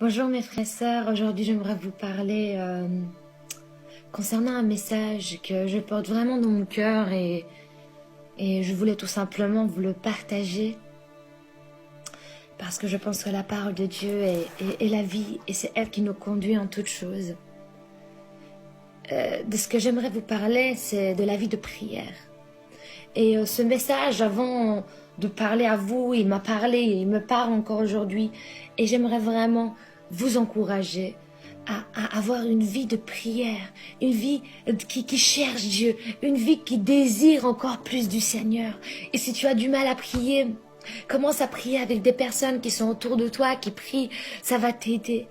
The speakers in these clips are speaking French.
Bonjour mes frères et sœurs, aujourd'hui j'aimerais vous parler concernant un message que je porte vraiment dans mon cœur et je voulais tout simplement vous le partager parce que je pense que la parole de Dieu est la vie et c'est elle qui nous conduit en toutes choses. De ce que j'aimerais vous parler, c'est de la vie de prière. Et ce message, avant de parler à vous, il m'a parlé et il me parle encore aujourd'hui. Et j'aimerais vraiment vous encourager à avoir une vie de prière, une vie qui cherche Dieu, une vie qui désire encore plus du Seigneur. Et si tu as du mal à prier, commence à prier avec des personnes qui sont autour de toi, qui prient, ça va t'aider.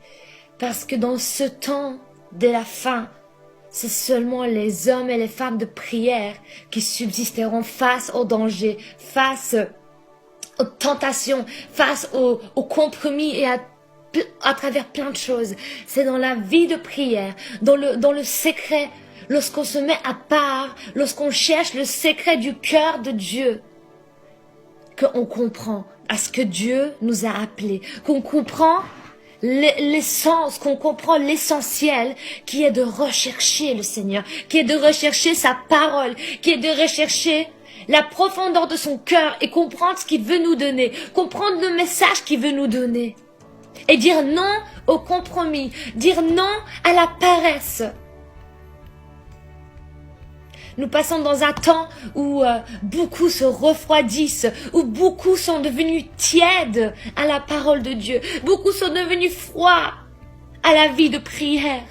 Parce que dans ce temps de la fin, c'est seulement les hommes et les femmes de prière qui subsisteront face au danger, face aux tentations, face aux compromis et à travers plein de choses. C'est dans la vie de prière, dans le secret, lorsqu'on se met à part, lorsqu'on cherche le secret du cœur de Dieu, qu'on comprend à ce que Dieu nous a appelés, qu'on comprend l'essence, qu'on comprend l'essentiel qui est de rechercher le Seigneur, qui est de rechercher sa parole, qui est de rechercher la profondeur de son cœur et comprendre ce qu'il veut nous donner, comprendre le message qu'il veut nous donner et dire non au compromis, dire non à la paresse. Nous passons dans un temps où beaucoup se refroidissent, où beaucoup sont devenus tièdes à la parole de Dieu. Beaucoup sont devenus froids à la vie de prière.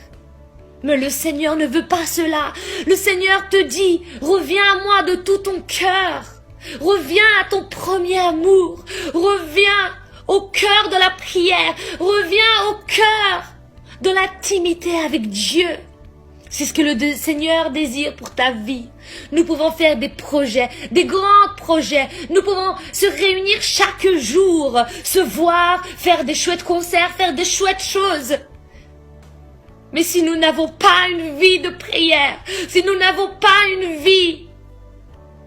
Mais le Seigneur ne veut pas cela. Le Seigneur te dit, reviens à moi de tout ton cœur. Reviens à ton premier amour. Reviens au cœur de la prière. Reviens au cœur de l'intimité avec Dieu. C'est ce que le Seigneur désire pour ta vie. Nous pouvons faire des projets, des grands projets. Nous pouvons se réunir chaque jour, se voir, faire des chouettes concerts, faire des chouettes choses. Mais si nous n'avons pas une vie de prière, si nous n'avons pas une vie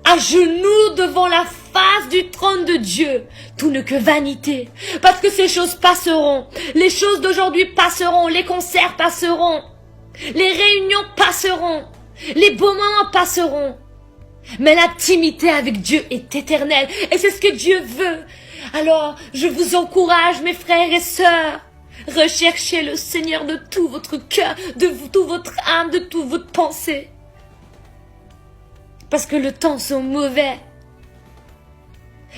à genoux devant la face du trône de Dieu, tout n'est que vanité. Parce que ces choses passeront. Les choses d'aujourd'hui passeront, les concerts passeront. Les réunions passeront, les beaux moments passeront, mais l'intimité avec Dieu est éternelle et c'est ce que Dieu veut. Alors, je vous encourage, mes frères et sœurs, recherchez le Seigneur de tout votre cœur, de toute votre âme, de toute votre pensée. Parce que le temps sont mauvais.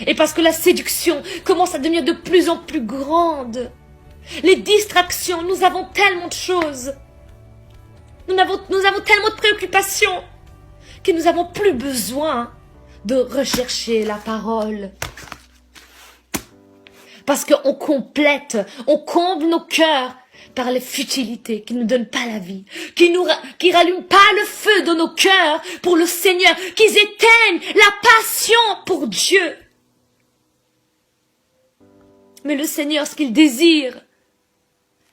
Et parce que la séduction commence à devenir de plus en plus grande. Les distractions, nous avons tellement de choses. Nous avons tellement de préoccupations que nous n'avons plus besoin de rechercher la parole. Parce qu'on complète, on comble nos cœurs par les futilités qui ne nous donnent pas la vie, qui rallument pas le feu dans nos cœurs pour le Seigneur, qui éteignent la passion pour Dieu. Mais le Seigneur, ce qu'il désire,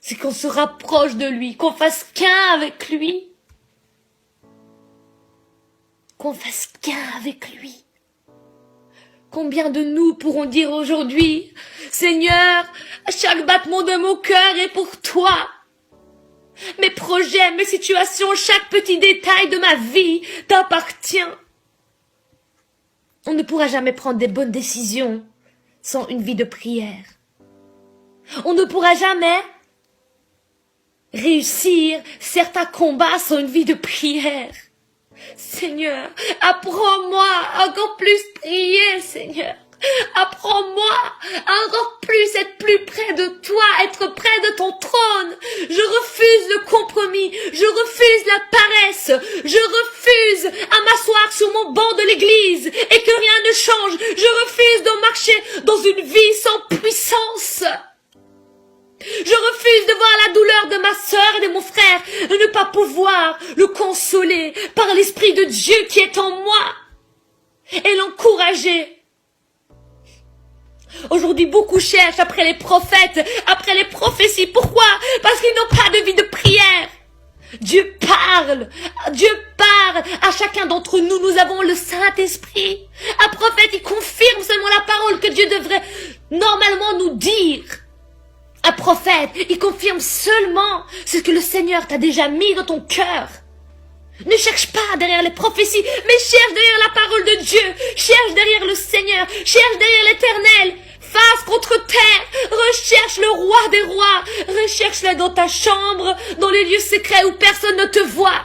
c'est qu'on se rapproche de lui, qu'on fasse qu'un avec lui. Qu'on fasse qu'un avec lui. Combien de nous pourrons dire aujourd'hui, Seigneur, chaque battement de mon cœur est pour toi. Mes projets, mes situations, chaque petit détail de ma vie t'appartient. On ne pourra jamais prendre des bonnes décisions sans une vie de prière. On ne pourra jamais réussir certains combats sans une vie de prière. Seigneur, apprends-moi à encore plus prier, Seigneur. Apprends-moi à encore plus être plus près de toi, être près de ton trône. Je refuse le compromis, je refuse la paresse, je refuse à m'asseoir sur mon banc de l'église et que rien ne change. Je refuse de marcher dans une vie sans puissance. Je refuse de voir la douleur de ma sœur et de mon frère, de ne pas pouvoir le consoler par l'Esprit de Dieu qui est en moi et l'encourager. Aujourd'hui, beaucoup cherchent après les prophètes, après les prophéties. Pourquoi? Parce qu'ils n'ont pas de vie de prière. Dieu parle à chacun d'entre nous. Nous avons le Saint-Esprit. Un prophète, il confirme seulement la parole que Dieu devrait normalement nous dire. Un prophète, il confirme seulement ce que le Seigneur t'a déjà mis dans ton cœur. Ne cherche pas derrière les prophéties, mais cherche derrière la parole de Dieu. Cherche derrière le Seigneur, cherche derrière l'Éternel. Face contre terre, recherche le roi des rois. Recherche-le dans ta chambre, dans les lieux secrets où personne ne te voit.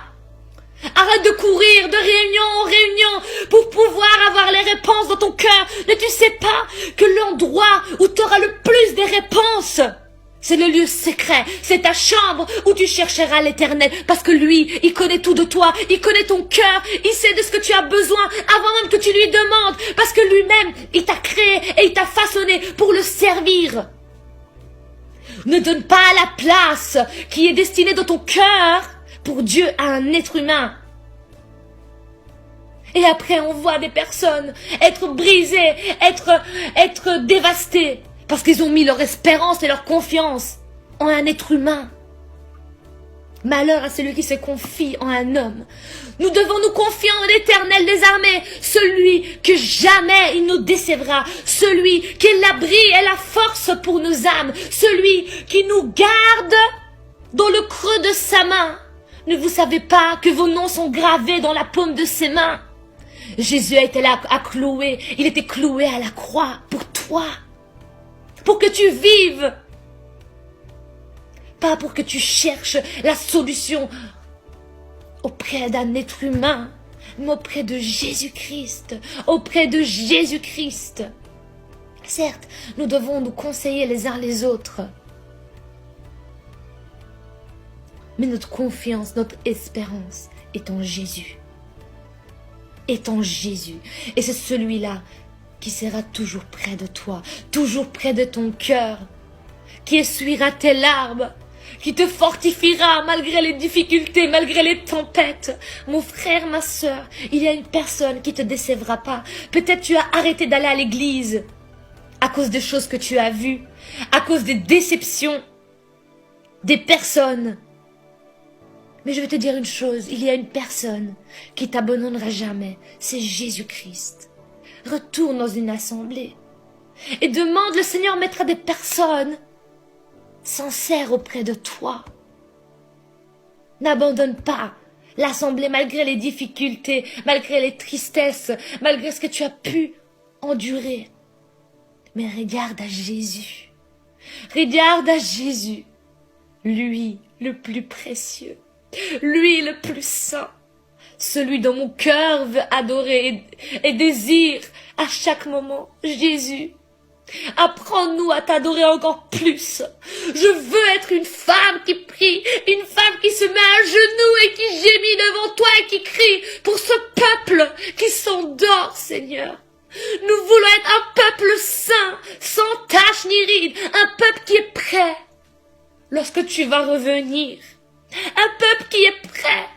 Arrête de courir de réunion en réunion pour pouvoir avoir les réponses dans ton cœur. Ne tu sais pas que l'endroit où tu auras le plus des réponses, c'est le lieu secret, c'est ta chambre où tu chercheras l'Éternel. Parce que lui, il connaît tout de toi, il connaît ton cœur, il sait de ce que tu as besoin avant même que tu lui demandes. Parce que lui-même, il t'a créé et il t'a façonné pour le servir. Ne donne pas la place qui est destinée dans ton cœur pour Dieu à un être humain. Et après, on voit des personnes être brisées, être dévastées. Parce qu'ils ont mis leur espérance et leur confiance en un être humain. Malheur à celui qui se confie en un homme. Nous devons nous confier en l'Éternel des armées, celui que jamais il nous décevra, celui qui est l'abri et la force pour nos âmes, celui qui nous garde dans le creux de sa main. Ne vous savez pas que vos noms sont gravés dans la paume de ses mains? Jésus a été là à clouer, il était cloué à la croix pour toi. Pour que tu vives. Pas pour que tu cherches la solution auprès d'un être humain, mais auprès de Jésus-Christ. Auprès de Jésus-Christ. Certes, nous devons nous conseiller les uns les autres. Mais notre confiance, notre espérance est en Jésus. Est en Jésus. Et c'est celui-là qui sera toujours près de toi, toujours près de ton cœur, qui essuiera tes larmes, qui te fortifiera malgré les difficultés, malgré les tempêtes. Mon frère, ma sœur, il y a une personne qui te décevra pas. Peut-être tu as arrêté d'aller à l'église à cause des choses que tu as vues, à cause des déceptions des personnes. Mais je vais te dire une chose, il y a une personne qui t'abandonnera jamais, c'est Jésus-Christ. Retourne dans une assemblée et demande, le Seigneur mettra des personnes sincères auprès de toi. N'abandonne pas l'assemblée malgré les difficultés, malgré les tristesses, malgré ce que tu as pu endurer. Mais regarde à Jésus. Regarde à Jésus, lui le plus précieux, lui le plus saint. Celui dont mon cœur veut adorer et désire à chaque moment. Jésus, apprends-nous à t'adorer encore plus. Je veux être une femme qui prie, une femme qui se met à genoux et qui gémit devant toi et qui crie pour ce peuple qui s'endort, Seigneur. Nous voulons être un peuple saint, sans tache ni ride, un peuple qui est prêt lorsque tu vas revenir. Un peuple qui est prêt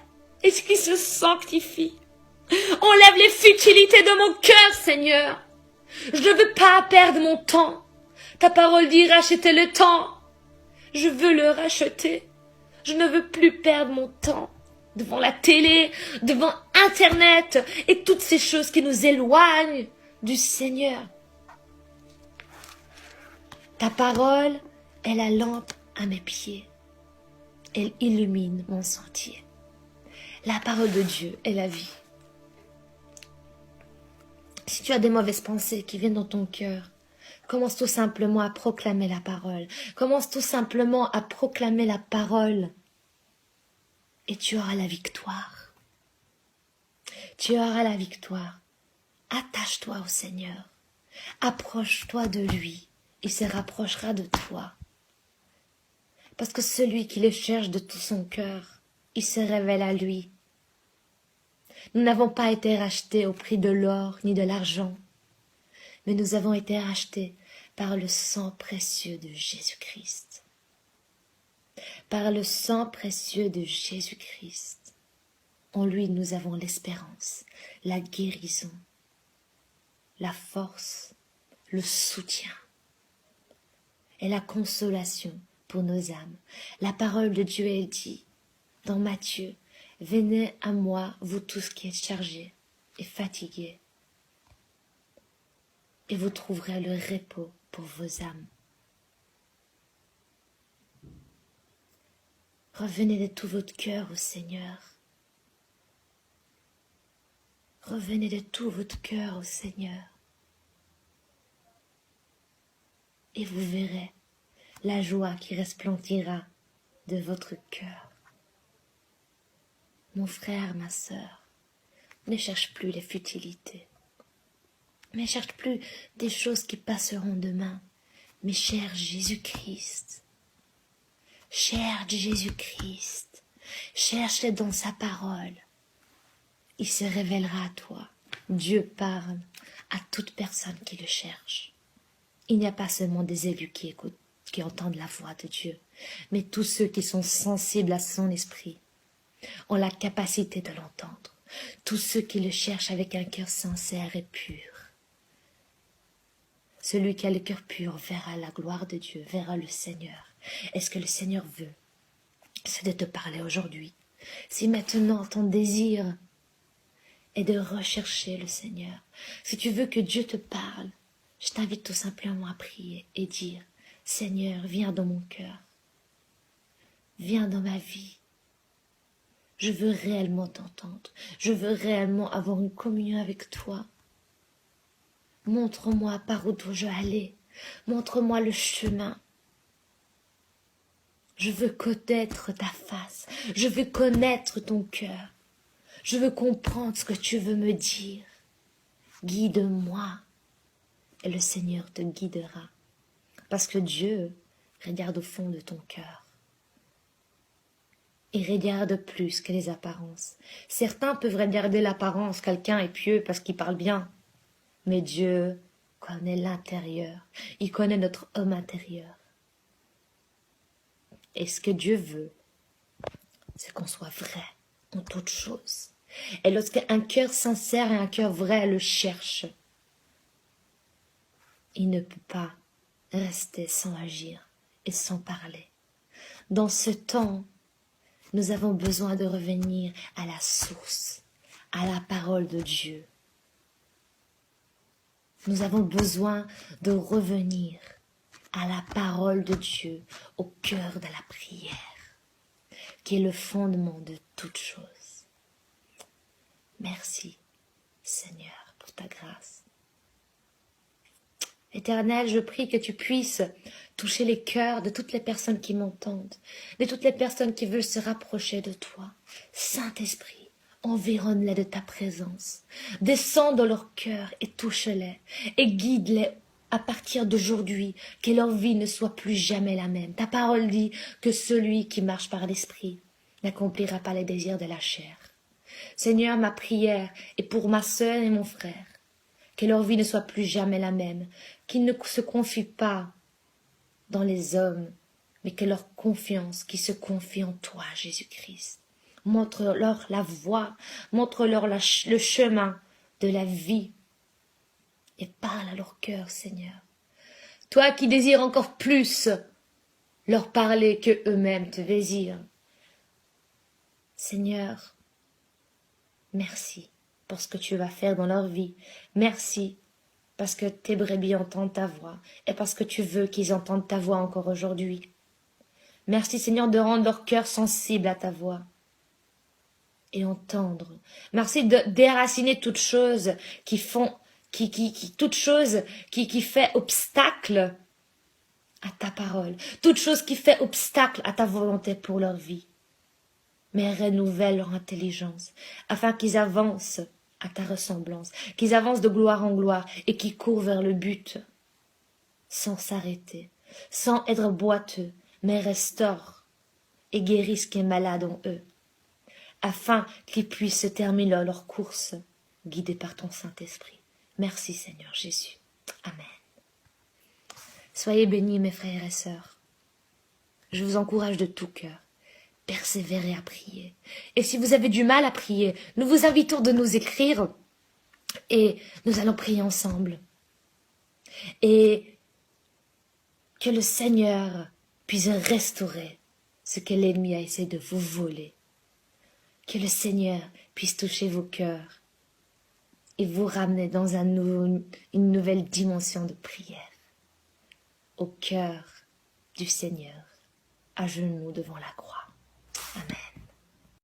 et qui se sanctifie. Enlève les futilités de mon cœur, Seigneur. Je ne veux pas perdre mon temps. Ta parole dit racheter le temps. Je veux le racheter. Je ne veux plus perdre mon temps devant la télé, devant Internet et toutes ces choses qui nous éloignent du Seigneur. Ta parole est la lampe à mes pieds. Elle illumine mon sentier. La parole de Dieu est la vie. Si tu as des mauvaises pensées qui viennent dans ton cœur, commence tout simplement à proclamer la parole. Commence tout simplement à proclamer la parole. Et tu auras la victoire. Tu auras la victoire. Attache-toi au Seigneur. Approche-toi de lui. Il se rapprochera de toi. Parce que celui qui le cherche de tout son cœur, il se révèle à lui. Nous n'avons pas été rachetés au prix de l'or ni de l'argent, mais nous avons été rachetés par le sang précieux de Jésus-Christ. Par le sang précieux de Jésus-Christ. En lui, nous avons l'espérance, la guérison, la force, le soutien et la consolation pour nos âmes. La parole de Dieu, elle dit dans Matthieu, « Venez à moi, vous tous qui êtes chargés et fatigués, et vous trouverez le repos pour vos âmes. » Revenez de tout votre cœur au Seigneur. Revenez de tout votre cœur au Seigneur. Et vous verrez la joie qui resplendira de votre cœur. Mon frère, ma sœur, ne cherche plus les futilités. Ne cherche plus des choses qui passeront demain, mais cherche Jésus-Christ. Cherche Jésus-Christ. Cherche-le dans sa parole. Il se révélera à toi. Dieu parle à toute personne qui le cherche. Il n'y a pas seulement des élus qui écoutent, qui entendent la voix de Dieu, mais tous ceux qui sont sensibles à son esprit ont la capacité de l'entendre. Tous ceux qui le cherchent avec un cœur sincère et pur. Celui qui a le cœur pur verra la gloire de Dieu, verra le Seigneur. Et ce que le Seigneur veut, c'est de te parler aujourd'hui. Si maintenant ton désir est de rechercher le Seigneur, si tu veux que Dieu te parle, je t'invite tout simplement à prier et dire, Seigneur, viens dans mon cœur, viens dans ma vie. Je veux réellement t'entendre, je veux réellement avoir une communion avec toi. Montre-moi par où je dois aller, montre-moi le chemin. Je veux connaître ta face, je veux connaître ton cœur, je veux comprendre ce que tu veux me dire. Guide-moi, et le Seigneur te guidera, parce que Dieu regarde au fond de ton cœur. Il regarde plus que les apparences. Certains peuvent regarder l'apparence, quelqu'un est pieux parce qu'il parle bien, mais Dieu connaît l'intérieur, il connaît notre homme intérieur. Et ce que Dieu veut, c'est qu'on soit vrai en toutes choses. Et lorsqu'un cœur sincère et un cœur vrai le cherchent, il ne peut pas rester sans agir et sans parler. Dans ce temps, nous avons besoin de revenir à la source, à la parole de Dieu. Nous avons besoin de revenir à la parole de Dieu, au cœur de la prière, qui est le fondement de toute chose. Merci, Seigneur, pour ta grâce. Éternel, je prie que tu puisses toucher les cœurs de toutes les personnes qui m'entendent, de toutes les personnes qui veulent se rapprocher de toi. Saint-Esprit, environne-les de ta présence. Descends dans leur cœur et touche-les et guide-les à partir d'aujourd'hui, que leur vie ne soit plus jamais la même. Ta parole dit que celui qui marche par l'Esprit n'accomplira pas les désirs de la chair. Seigneur, ma prière est pour ma sœur et mon frère, que leur vie ne soit plus jamais la même, qu'ils ne se confient pas dans les hommes, mais que leur confiance, qu'ils se confient en toi, Jésus-Christ. Montre-leur la voie, montre-leur le chemin de la vie, et parle à leur cœur, Seigneur. Toi qui désires encore plus leur parler que eux-mêmes te désirent. Seigneur, merci pour ce que tu vas faire dans leur vie. Merci parce que tes brebis entendent ta voix et parce que tu veux qu'ils entendent ta voix encore aujourd'hui. Merci, Seigneur, de rendre leur cœur sensible à ta voix et entendre. Merci de déraciner toutes choses qui font toute chose qui fait obstacle à ta parole, toute chose qui fait obstacle à ta volonté pour leur vie. Mais renouvelle leur intelligence, afin qu'ils avancent à ta ressemblance, qu'ils avancent de gloire en gloire et qu'ils courent vers le but, sans s'arrêter, sans être boiteux, mais restaure et guérit ce qui est malade en eux, afin qu'ils puissent terminer leur course, guidés par ton Saint-Esprit. Merci Seigneur Jésus. Amen. Soyez bénis mes frères et sœurs. Je vous encourage de tout cœur. Persévérez à prier. Et si vous avez du mal à prier, nous vous invitons de nous écrire et nous allons prier ensemble. Et que le Seigneur puisse restaurer ce que l'ennemi a essayé de vous voler. Que le Seigneur puisse toucher vos cœurs et vous ramener dans une nouvelle dimension de prière, au cœur du Seigneur, à genoux devant la croix.